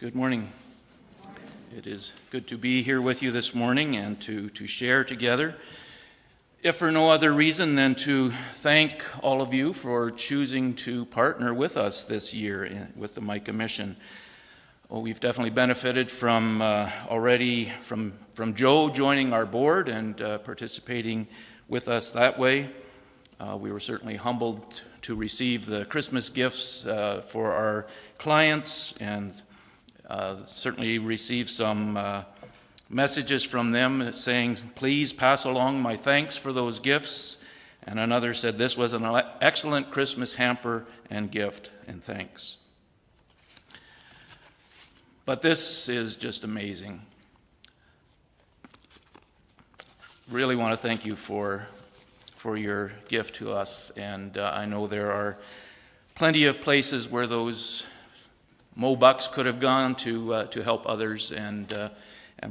Good morning. It is good to be here with you this morning and to share together, if for no other reason than to thank all of you for choosing to partner with us this year with the Micah mission. We've definitely benefited from already from Joe joining our board and participating with us that way. We were certainly humbled to receive the Christmas gifts for our clients, and certainly received some messages from them saying, please pass along my thanks for those gifts. And another said, this was an excellent Christmas hamper and gift, and thanks. But this is just amazing. Really want to thank you for your gift to us, and I know there are plenty of places where those $10 could have gone to help others, and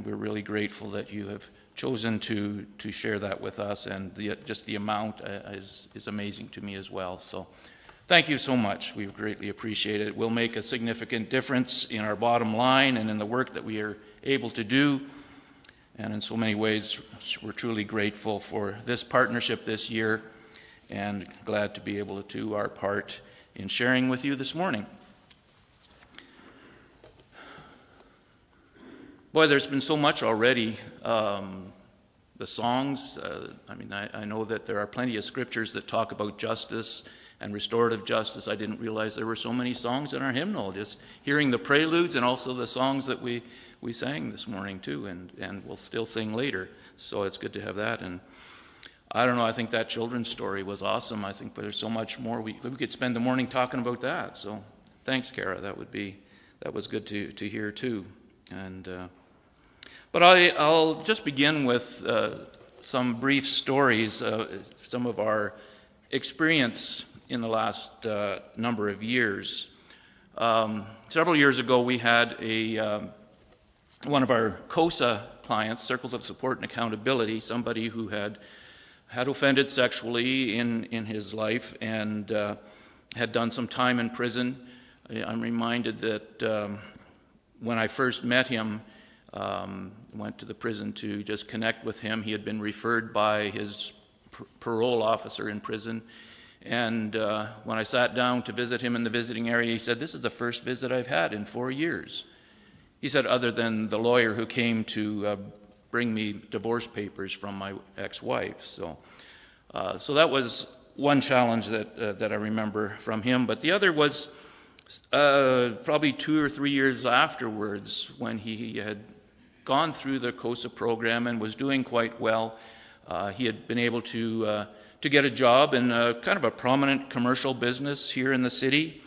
we're really grateful that you have chosen to share that with us, and just the amount is amazing to me as well. So thank you so much. We greatly appreciate it. It will make a significant difference in our bottom line and in the work that we are able to do, and in so many ways we're truly grateful for this partnership this year, and glad to be able to do our part in sharing with you this morning. Boy, there's been so much already. The songs, I know that there are plenty of scriptures that talk about justice and restorative justice. I didn't realize there were so many songs in our hymnal, just hearing the preludes and also the songs that we sang this morning too, and we'll still sing later. So it's good to have that. And I don't know, I think that children's story was awesome. I think there's so much more. We could spend the morning talking about that. So thanks, Kara. That was good to hear too. And but I'll just begin with some brief stories, some of our experience in the last number of years. Several years ago, we had one of our COSA clients, Circles of Support and Accountability, somebody who had offended sexually in his life and had done some time in prison. I'm reminded that when I first met him, went to the prison to just connect with him. He had been referred by his parole officer in prison. And when I sat down to visit him in the visiting area, he said, this is the first visit I've had in 4 years. He said, other than the lawyer who came to bring me divorce papers from my ex-wife. So that was one challenge that I remember from him. But the other was probably 2 or 3 years afterwards, when he had gone through the COSA program and was doing quite well. He had been able to get a job in kind of a prominent commercial business here in the city.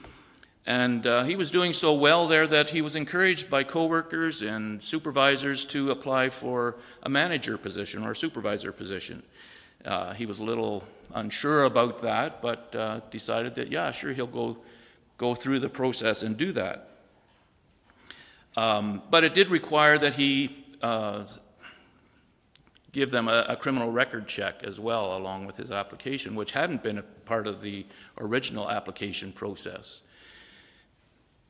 And he was doing so well there that he was encouraged by coworkers and supervisors to apply for a manager position or a supervisor position. He was a little unsure about that, but decided that, yeah, sure, he'll go through the process and do that. But it did require that he give them a criminal record check as well, along with his application, which hadn't been a part of the original application process.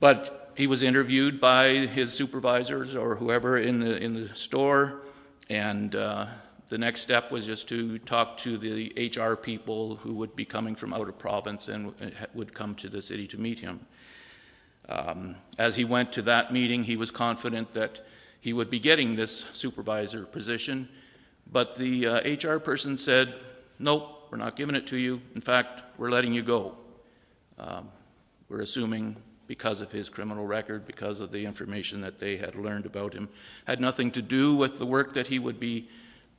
But he was interviewed by his supervisors or whoever in the store, and the next step was just to talk to the HR people who would be coming from out of province and would come to the city to meet him. As he went to that meeting, he was confident that he would be getting this supervisor position, but the HR person said, nope, we're not giving it to you. In fact, we're letting you go. We're assuming because of his criminal record, because of the information that they had learned about him, had nothing to do with the work that he would be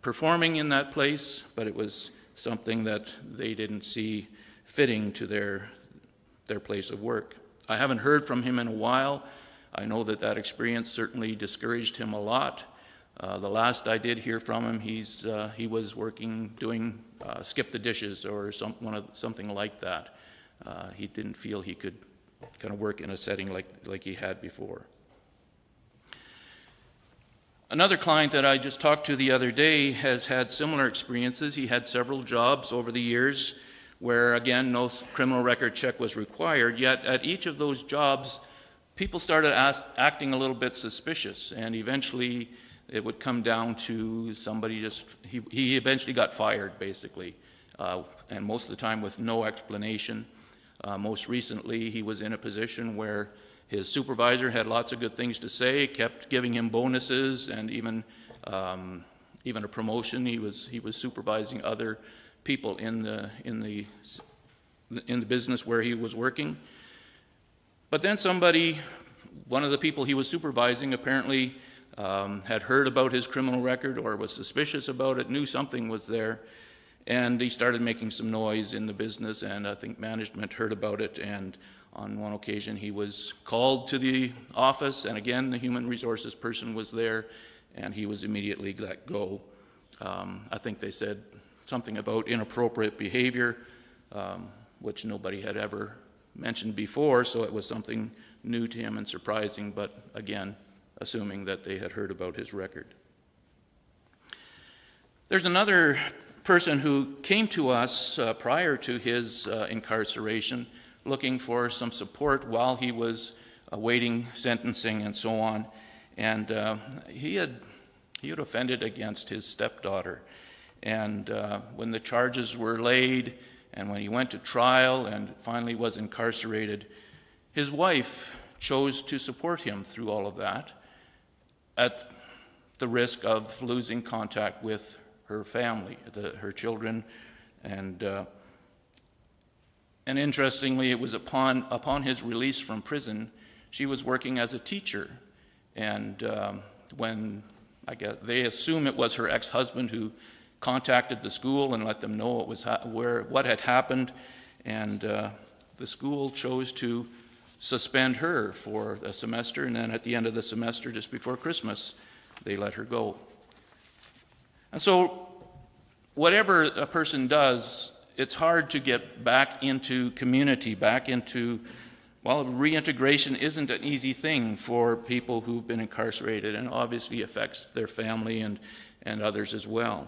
performing in that place, but it was something that they didn't see fitting to their place of work. I haven't heard from him in a while. I know that experience certainly discouraged him a lot. The last I did hear from him, he was working, doing skip the dishes or something like that. He didn't feel he could kind of work in a setting like he had before. Another client that I just talked to the other day has had similar experiences. He had several jobs over the years where, again, no criminal record check was required, yet at each of those jobs, people started acting a little bit suspicious, and eventually it would come down to somebody he eventually got fired, basically, and most of the time with no explanation. Most recently, he was in a position where his supervisor had lots of good things to say, kept giving him bonuses, and even a promotion. He was supervising other people in the business where he was working. But then one of the people he was supervising apparently had heard about his criminal record or was suspicious about it, knew something was there, and he started making some noise in the business, and I think management heard about it, and on one occasion he was called to the office, and again the human resources person was there, and he was immediately let go. I think they said something about inappropriate behavior, which nobody had ever mentioned before, so it was something new to him and surprising, but again, assuming that they had heard about his record. There's another person who came to us prior to his incarceration looking for some support while he was awaiting sentencing and so on, and he had offended against his stepdaughter, and when the charges were laid and when he went to trial and finally was incarcerated, his wife chose to support him through all of that at the risk of losing contact with her family, her children, and interestingly, it was upon his release from prison, she was working as a teacher, and when I guess they assume it was her ex-husband who contacted the school and let them know what had happened, and the school chose to suspend her for a semester, and then at the end of the semester, just before Christmas, they let her go. And so whatever a person does, it's hard to get back into community, reintegration isn't an easy thing for people who've been incarcerated, and obviously affects their family and others as well.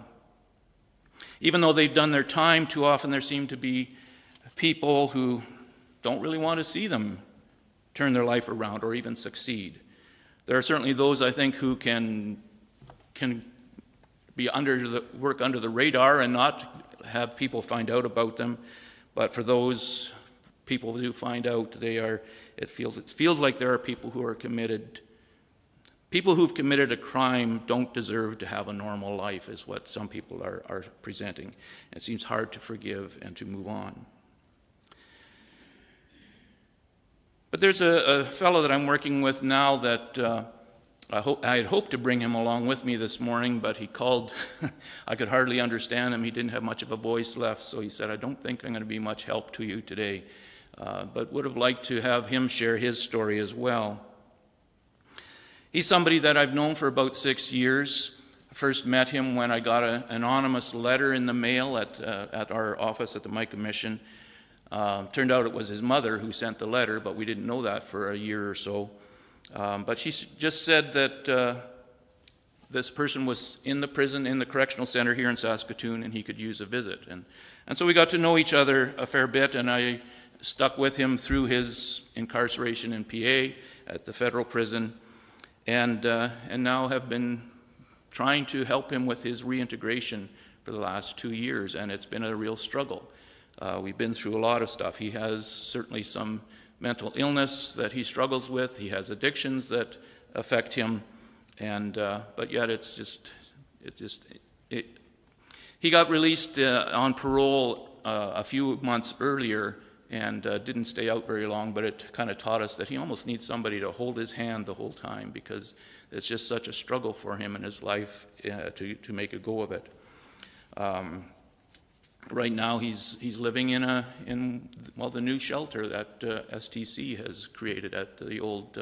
Even though they've done their time, too often there seem to be people who don't really want to see them turn their life around or even succeed. There are certainly those, I think, who can work under the radar and not have people find out about them. But for those people who find out, it feels like there are people who are committed. People who've committed a crime don't deserve to have a normal life, is what some people are presenting. It seems hard to forgive and to move on. But there's a fellow that I'm working with now that I had hoped to bring him along with me this morning, but he called. I could hardly understand him. He didn't have much of a voice left, so he said, "I don't think I'm going to be much help to you today," but would have liked to have him share his story as well. He's somebody that I've known for about 6 years. I first met him when I got an anonymous letter in the mail at our office at the Micah Mission. Turned out it was his mother who sent the letter, but we didn't know that for a year or so. But she just said that this person was in the prison, in the correctional center here in Saskatoon, and he could use a visit. And so we got to know each other a fair bit, and I stuck with him through his incarceration in PA at the federal prison, and now have been trying to help him with his reintegration for the last 2 years, and it's been a real struggle. We've been through a lot of stuff. He has certainly some mental illness that he struggles with. He has addictions that affect him, but yet he got released on parole a few months earlier and didn't stay out very long, but it kind of taught us that he almost needs somebody to hold his hand the whole time, because it's just such a struggle for him in his life to make a go of it. Right now, he's living in the new shelter that STC has created at the old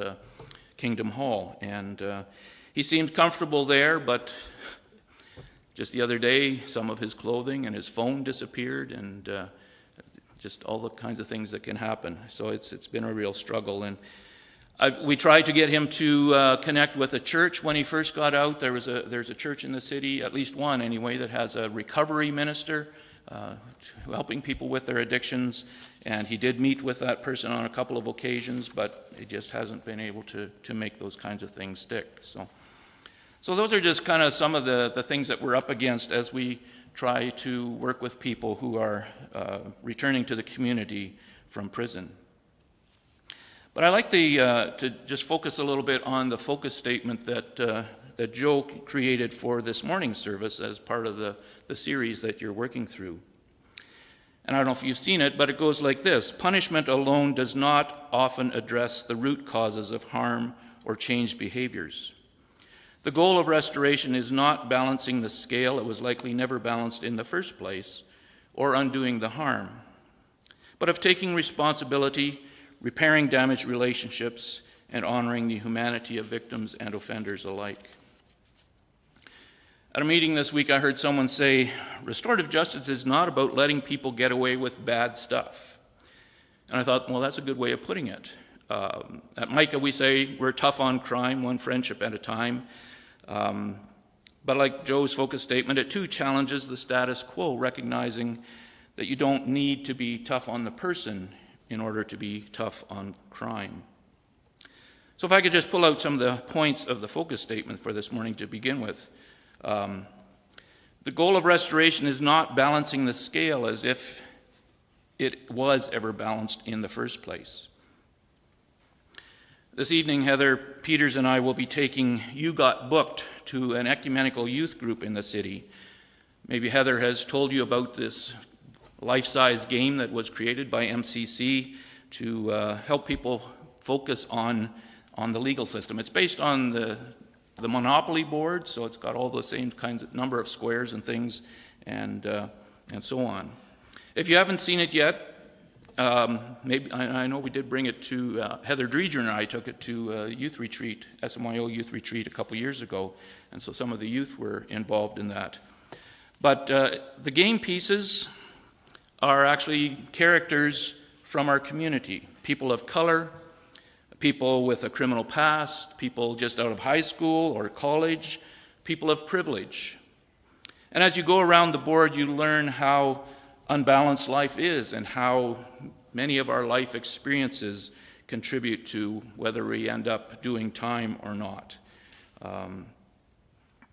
Kingdom Hall, and he seems comfortable there. But just the other day, some of his clothing and his phone disappeared, and just all the kinds of things that can happen. So it's been a real struggle, and we tried to get him to connect with a church when he first got out. There's a church in the city, at least one anyway, that has a recovery minister. helping people with their addictions, and he did meet with that person on a couple of occasions, but he just hasn't been able to make those kinds of things stick. So those are just kind of some of the things that we're up against as we try to work with people who are returning to the community from prison. But I'd like to just focus a little bit on the focus statement that Joe created for this morning's service as part of the series that you're working through. And I don't know if you've seen it, but it goes like this: punishment alone does not often address the root causes of harm or changed behaviors. The goal of restoration is not balancing the scale, it was likely never balanced in the first place, or undoing the harm, but of taking responsibility, repairing damaged relationships, and honoring the humanity of victims and offenders alike. At a meeting this week, I heard someone say, restorative justice is not about letting people get away with bad stuff. And I thought, well, that's a good way of putting it. At Micah, we say we're tough on crime, one friendship at a time. But like Joe's focus statement, it too challenges the status quo, recognizing that you don't need to be tough on the person in order to be tough on crime. So if I could just pull out some of the points of the focus statement for this morning to begin with. The goal of restoration is not balancing the scale as if it was ever balanced in the first place. This evening, Heather Peters and I will be taking You Got Booked to an ecumenical youth group in the city. Maybe Heather has told you about this life-size game that was created by MCC to help people focus on the legal system. It's based on the Monopoly board, so it's got all the same kinds of number of squares and things, and so on. If you haven't seen it yet, maybe I know we did bring it to Heather Dreger and I took it to a youth retreat, SMYO youth retreat a couple years ago, and so some of the youth were involved in that. But the game pieces are actually characters from our community, people of color, people with a criminal past, people just out of high school or college, people of privilege. And as you go around the board, you learn how unbalanced life is and how many of our life experiences contribute to whether we end up doing time or not.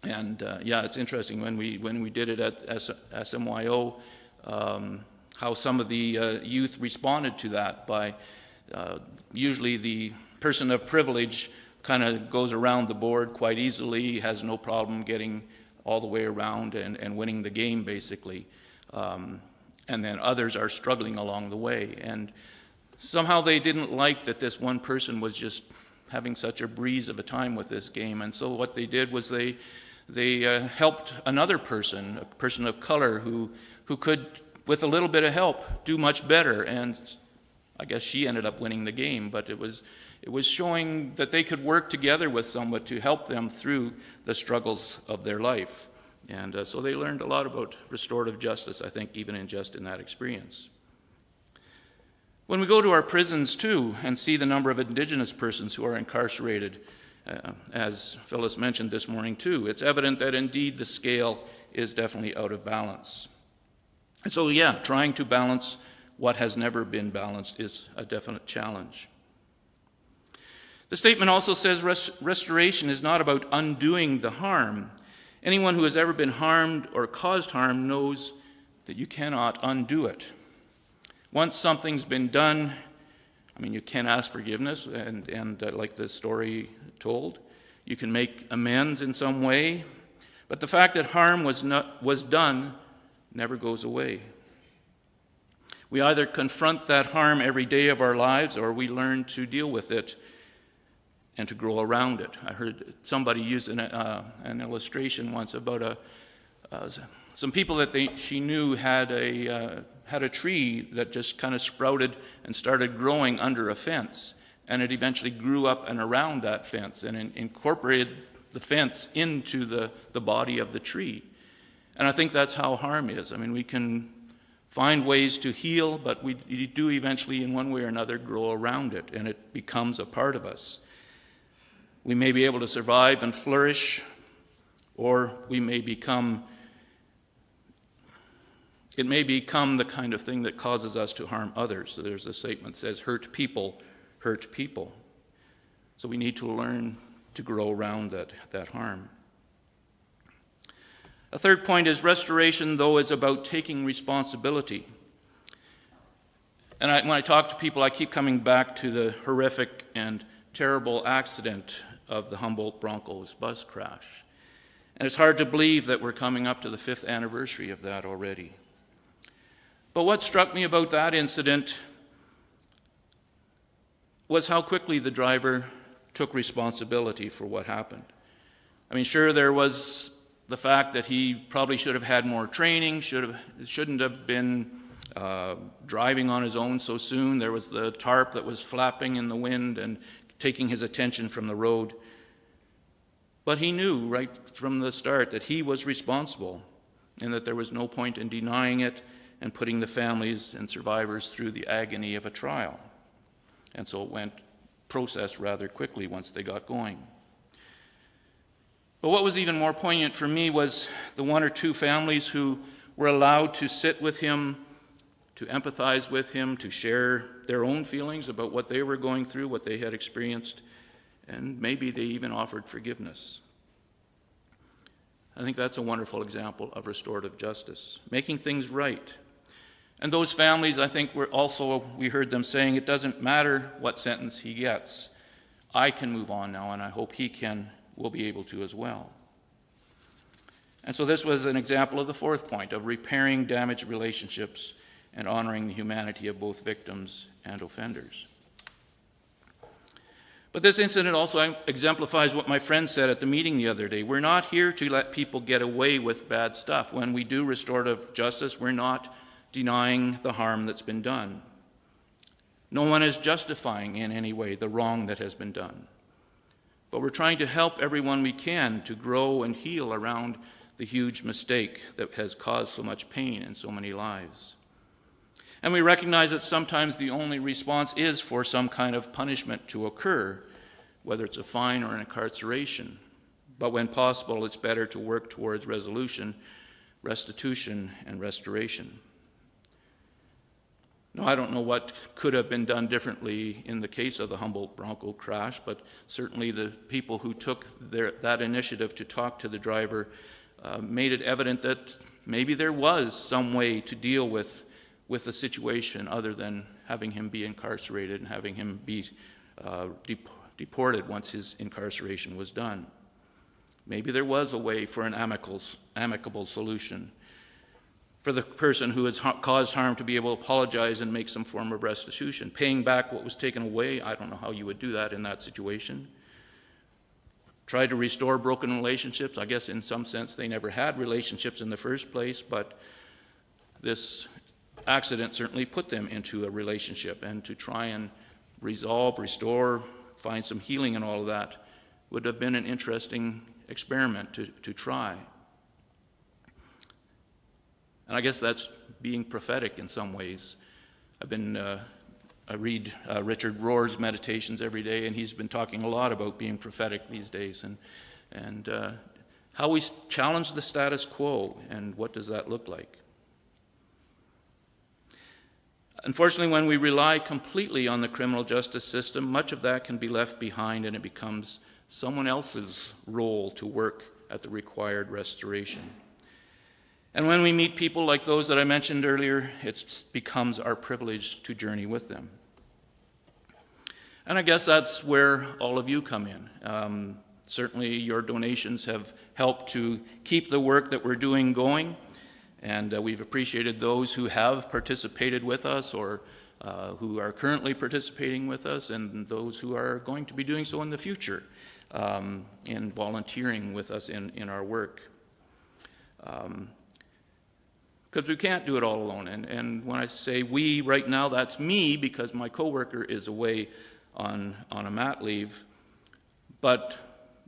It's interesting when we did it at SMYO, how some of the youth responded to that by usually the person of privilege kind of goes around the board quite easily, has no problem getting all the way around and winning the game, basically. And then others are struggling along the way. And somehow they didn't like that this one person was just having such a breeze of a time with this game. And so what they did was they helped another person, a person of color, who could, with a little bit of help, do much better. And I guess she ended up winning the game, but it was showing that they could work together with someone to help them through the struggles of their life. And so they learned a lot about restorative justice, I think, even in that experience. When we go to our prisons, too, and see the number of Indigenous persons who are incarcerated, as Phyllis mentioned this morning, too, it's evident that indeed the scale is definitely out of balance. And so, trying to balance what has never been balanced is a definite challenge. The statement also says restoration is not about undoing the harm. Anyone who has ever been harmed or caused harm knows that you cannot undo it. Once something's been done, you can ask forgiveness, and like the story told, you can make amends in some way, but the fact that harm was done never goes away. We either confront that harm every day of our lives, or we learn to deal with it and to grow around it. I heard somebody use an illustration once about some people that she knew had a tree that just kind of sprouted and started growing under a fence, and it eventually grew up and around that fence and incorporated the fence into the body of the tree. And I think that's how harm is. We can find ways to heal, but we do eventually, in one way or another, grow around it, and it becomes a part of us. We may be able to survive and flourish, or we may become it may become the kind of thing that causes us to harm others. So there's a statement that says, hurt people hurt people. So we need to learn to grow around that harm. A third point is restoration, though, is about taking responsibility. And when I talk to people, I keep coming back to the horrific and terrible accident of the Humboldt Broncos bus crash. And it's hard to believe that we're coming up to the 5th anniversary of that already. But what struck me about that incident was how quickly the driver took responsibility for what happened. I mean, sure, there was the fact that he probably should have had more training, shouldn't have been driving on his own so soon. There was the tarp that was flapping in the wind and taking his attention from the road. But he knew right from the start that he was responsible and that there was no point in denying it and putting the families and survivors through the agony of a trial. And so it went processed rather quickly once they got going. But what was even more poignant for me was the one or two families who were allowed to sit with him, to empathize with him, to share their own feelings about what they were going through, what they had experienced, and maybe they even offered forgiveness. I think that's a wonderful example of restorative justice, making things right. And those families, I think, we heard them saying, it doesn't matter what sentence he gets. I can move on now, and I hope he will be able to as well. And so this was an example of the fourth point, of repairing damaged relationships and honoring the humanity of both victims and offenders. But this incident also exemplifies what my friend said at the meeting the other day. We're not here to let people get away with bad stuff. When we do restorative justice, we're not denying the harm that's been done. No one is justifying in any way the wrong that has been done. But we're trying to help everyone we can to grow and heal around the huge mistake that has caused so much pain in so many lives. And we recognize that sometimes the only response is for some kind of punishment to occur, whether it's a fine or an incarceration. But when possible, it's better to work towards resolution, restitution, and restoration. Now, I don't know what could have been done differently in the case of the Humboldt Bronco crash, but certainly the people who took that initiative to talk to the driver made it evident that maybe there was some way to deal with the situation other than having him be incarcerated and having him be deported once his incarceration was done. Maybe there was a way for an amicable solution for the person who has caused harm to be able to apologize and make some form of restitution. Paying back what was taken away, I don't know how you would do that in that situation. Try to restore broken relationships. I guess in some sense they never had relationships in the first place, but this accident certainly put them into a relationship, and to try and resolve, restore, find some healing and all of that would have been an interesting experiment to try. And I guess that's being prophetic in some ways. I read Richard Rohr's meditations every day, and he's been talking a lot about being prophetic these days and how we challenge the status quo, and what does that look like. Unfortunately, when we rely completely on the criminal justice system, much of that can be left behind, and it becomes someone else's role to work at the required restoration. And when we meet people like those that I mentioned earlier, it becomes our privilege to journey with them. And I guess that's where all of you come in. Certainly your donations have helped to keep the work that we're doing going, and we've appreciated those who have participated with us or who are currently participating with us, and those who are going to be doing so in the future in volunteering with us in our work. Because we can't do it all alone. And when I say we right now, that's me, because my coworker is away on a mat leave. But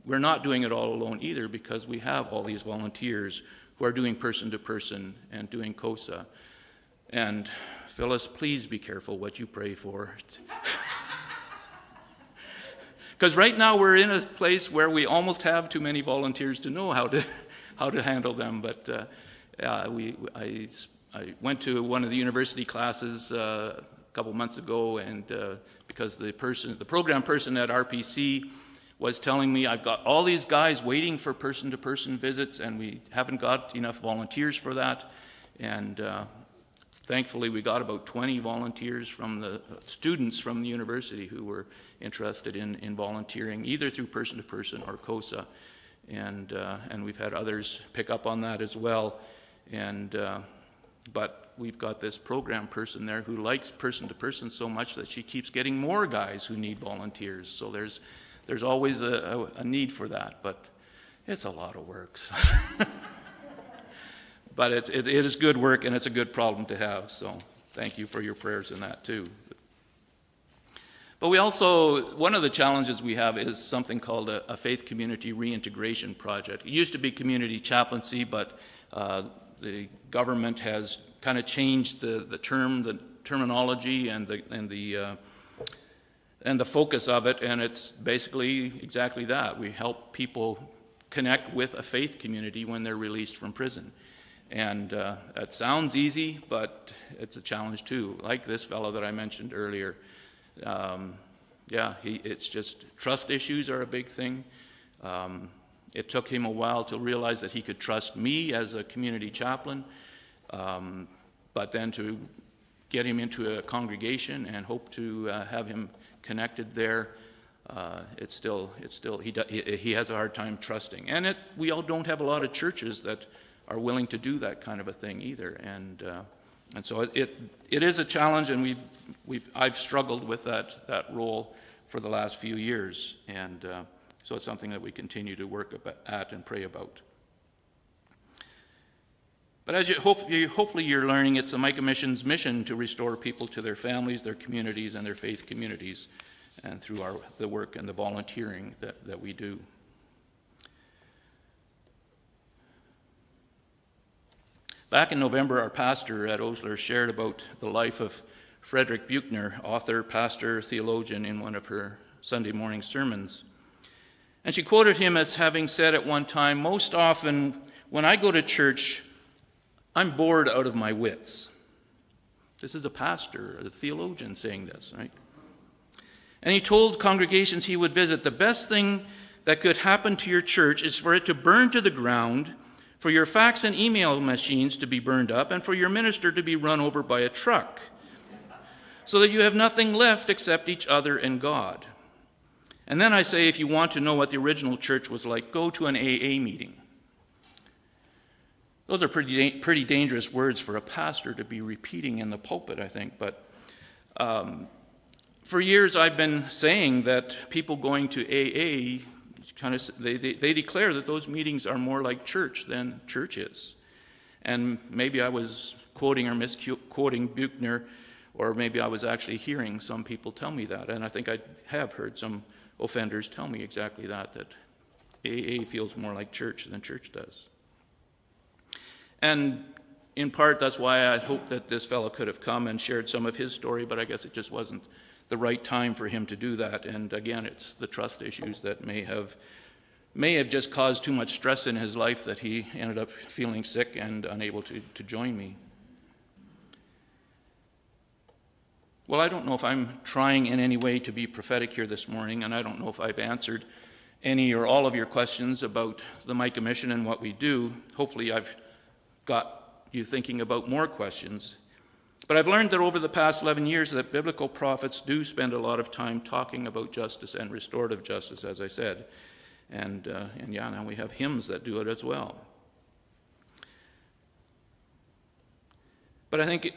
we're not doing it all alone either, because we have all these volunteers who are doing person-to-person and doing COSA. And Phyllis, please be careful what you pray for. Because right now we're in a place where we almost have too many volunteers to know how to handle them. But I I went to one of the university classes a couple months ago, and because the program person at RPC was telling me, I've got all these guys waiting for person-to-person visits, and we haven't got enough volunteers for that. And thankfully, we got about 20 volunteers from the students from the university who were interested in volunteering, either through person-to-person or COSA. And we've had others pick up on that as well. But we've got this program person there who likes person-to-person so much that she keeps getting more guys who need volunteers. So there's always a need for that, but it's a lot of work. But it is good work, and it's a good problem to have. So thank you for your prayers in that too. But we also, one of the challenges we have is something called a faith community reintegration project. It used to be community chaplaincy, but the government has kind of changed the terminology and the focus of it, and it's basically exactly that. We help people connect with a faith community when they're released from prison. And it sounds easy, but it's a challenge too. Like this fellow that I mentioned earlier. It's just trust issues are a big thing. It took him a while to realize that he could trust me as a community chaplain, but then to get him into a congregation and hope to have him connected there, he has a hard time trusting. And we all don't have a lot of churches that are willing to do that kind of a thing either. And so it is a challenge, and I've struggled with that role for the last few years, and so it's something that we continue to work at and pray about. But as hopefully you're learning, it's the Micah Mission's mission to restore people to their families, their communities, and their faith communities, and through the work and the volunteering that we do. Back in November, our pastor at Osler shared about the life of Frederick Buechner, author, pastor, theologian, in one of her Sunday morning sermons. And she quoted him as having said at one time, "Most often when I go to church, I'm bored out of my wits." This is a pastor, a theologian saying this, right? And he told congregations he would visit, "The best thing that could happen to your church is for it to burn to the ground, for your fax and email machines to be burned up, and for your minister to be run over by a truck, so that you have nothing left except each other and God." And then I say, if you want to know what the original church was like, go to an AA meeting. Those are pretty dangerous words for a pastor to be repeating in the pulpit, I think. But for years I've been saying that people going to AA, they declare that those meetings are more like church than church is. And maybe I was quoting or misquoting Buechner, or maybe I was actually hearing some people tell me that. And I think I have heard some offenders tell me exactly that AA feels more like church than church does. And in part, that's why I hoped that this fellow could have come and shared some of his story, but I guess it just wasn't the right time for him to do that. And again, it's the trust issues that may have just caused too much stress in his life that he ended up feeling sick and unable to join me. Well, I don't know if I'm trying in any way to be prophetic here this morning, and I don't know if I've answered any or all of your questions about the Micah Mission and what we do. Hopefully I've got you thinking about more questions. But I've learned that over the past 11 years that biblical prophets do spend a lot of time talking about justice and restorative justice, as I said. And now we have hymns that do it as well. But I think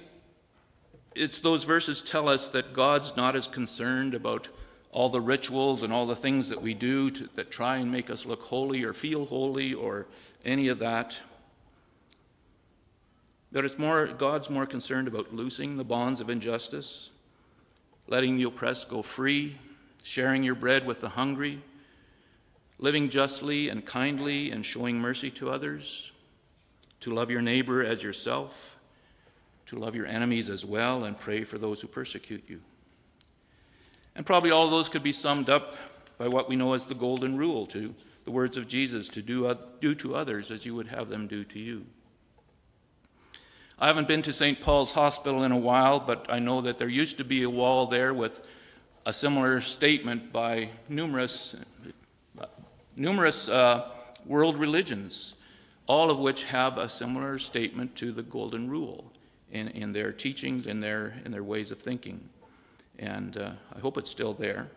it's those verses tell us that God's not as concerned about all the rituals and all the things that we do that try and make us look holy or feel holy or any of that. But God's more concerned about loosing the bonds of injustice, letting the oppressed go free, sharing your bread with the hungry, living justly and kindly and showing mercy to others, to love your neighbor as yourself, to love your enemies as well, and pray for those who persecute you. And probably all of those could be summed up by what we know as the golden rule, to the words of Jesus, to do to others as you would have them do to you. I haven't been to St. Paul's Hospital in a while, but I know that there used to be a wall there with a similar statement by numerous world religions, all of which have a similar statement to the Golden Rule in their teachings, in their ways of thinking. And I hope it's still there.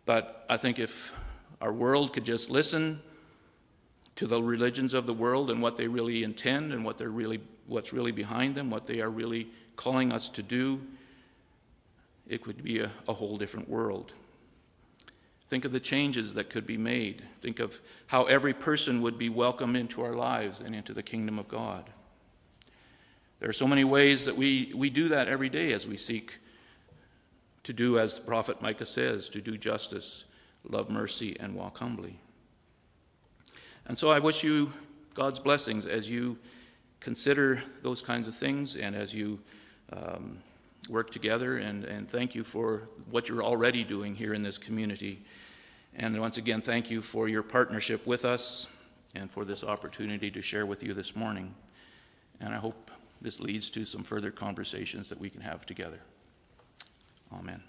But I think if our world could just listen to the religions of the world and what they really intend and what's really behind them, what they are really calling us to do, it could be a whole different world. Think of the changes that could be made. Think of how every person would be welcomed into our lives and into the kingdom of God. There are so many ways that we do that every day as we seek to do, as the prophet Micah says, to do justice, love mercy, and walk humbly. And so I wish you God's blessings as you consider those kinds of things and as you work together, and thank you for what you're already doing here in this community. And once again, thank you for your partnership with us and for this opportunity to share with you this morning. And I hope this leads to some further conversations that we can have together. Amen.